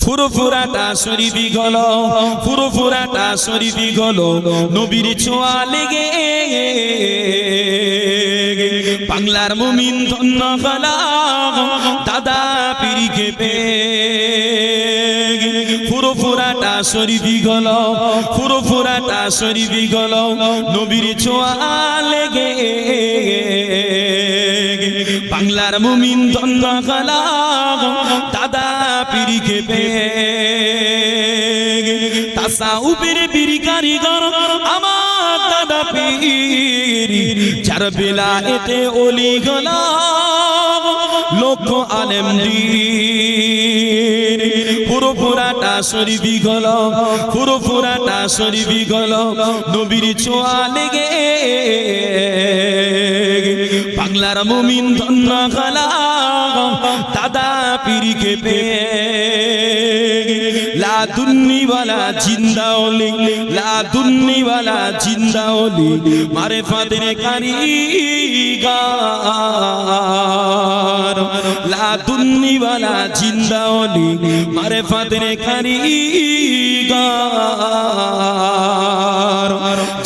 ফুরফুরাটা শরীফি হলো, ফুরফুরাটা শরীফি হলো নবীর ছোঁয়া লেগে বাংলার মুমিন ধন্য হলো দাদা পীরকে পেয়ে। ফুরফুরাটা শরীফি হলো, ফুরফুরাটা শরীফি হলো নবীর ছোঁয়া লেগে বাংলার মুমিন ধন্য হলো দাদা পীরকে পেয়ে। তাসাউফের পীর কারিগর আমার দাদা পীর, যার বেলায়েতে ওলি হলো লক্ষ আলেম দ্বীন। ফুরফুরাটা শরীফি হলো, ফুরফুরাটা শরীফি হলো নবীর ছোঁয়া লেগে বাংলার মুমিন ধন্য হলো দাদা পীরকে পেয়ে। লা দুন্নি ওয়ালা জিন্দা ওলি, লা দুন্নি ওয়ালা জিন্দা ওলি মারিফাতের কারিগর। লা দুন্নি ওয়ালা জিন্দা ওলি মারিফাতের কারিগর।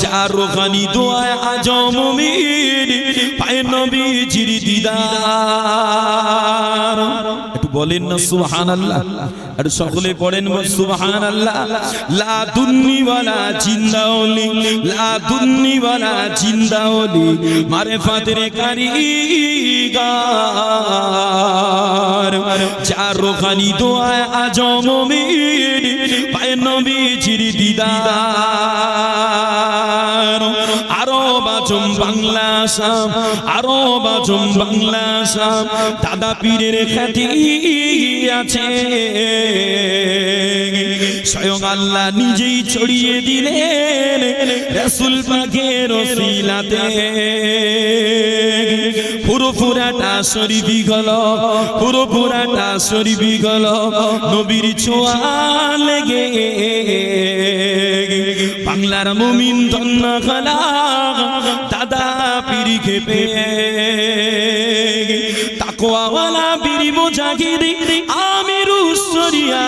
যার রুহানি দোয়ায় আজ মুমিন পায় নবীজির দিদার। একটু বলেন না সুবহানাল্লাহ, আর সকলে পড়েন সুবহানাল্লাহ। লা দুন্নি ওয়ালা জিন্দা ওলি, লা দুন্নি ওয়ালা জিন্দা ওলি মারিফাতের কারিগর। যার রুহানি দোয়ায় আজ মুমিন পায় নবীজির দিদার। আরব আজম বাংলা শাম, আরব আজম বাংলা শাম দাদা পীরের খ্যাতি আছে। স্বয়ং আল্লাহ নিজেই ছড়িয়ে দিলেন রাসূল পাকের ওসিলাতে। ফুরফুরাটা শরীফি হলো, ফুরফুরাটা শরীফি হলো নবীর ছোঁয়া লেগে বাংলার মুমিন ধন্য হলো দাদা পীরকে পেয়ে। তাকওয়াওয়ালা পীর মুজাহিদ আমিরুস শরিয়া,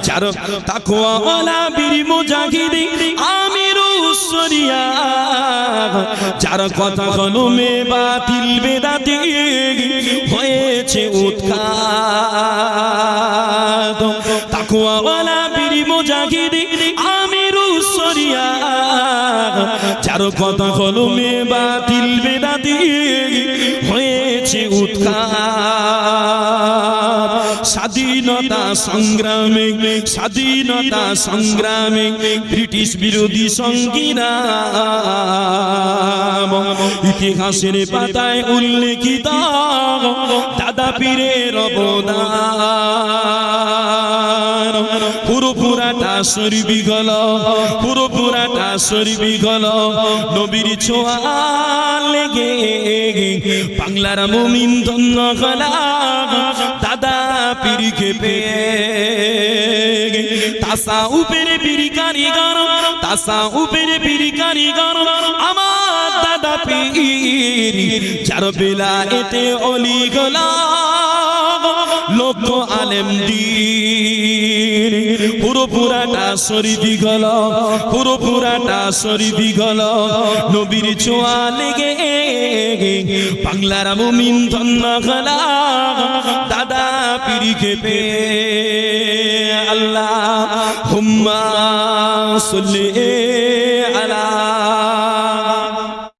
যার তাকওয়াওয়ালা পীর মুজাহিদ আমিরুস শরিয়া, যার কথা কলমে বাতিল বেদাতি হয়েছে উৎখাত। তাকওয়াওয়ালা পীর মুজাহিদ আমিরুস শরিয়া, যার কথা কলমে বাতিল বেদাতি হয়েছে উৎখাত। স্বাধীনতা সংগ্রামে, স্বাধীনতা সংগ্রামে ব্রিটিশ বিরোধী সংগ্রাম ইতিহাসের পাতায় উল্লেখিত দাদা পীরের অবদান। ফুরফুরাটা শরীফি হলো, ফুরফুরাটা শরীফি হলো নবীর ছোঁয়া লেগে বাংলার মুমিন ধন্য হলো দাদা পীরকে পেয়ে। তাসাউফের পীর কারিগর, তাসাউফের পীর কারিগর আমার দাদা পীর, যার বেলায়েতে ওলি হলো লক্ষ আলেম দ্বীন। ফুরফুরাটা শরীফি হলো, ফুরফুরাটা শরীফি হলো নবীর ছোঁয়া লেগে বাংলার মুমিন ধন্য হলো দাদা পীরকে পেয়ে। আল্লাহুম্মা সাল্লি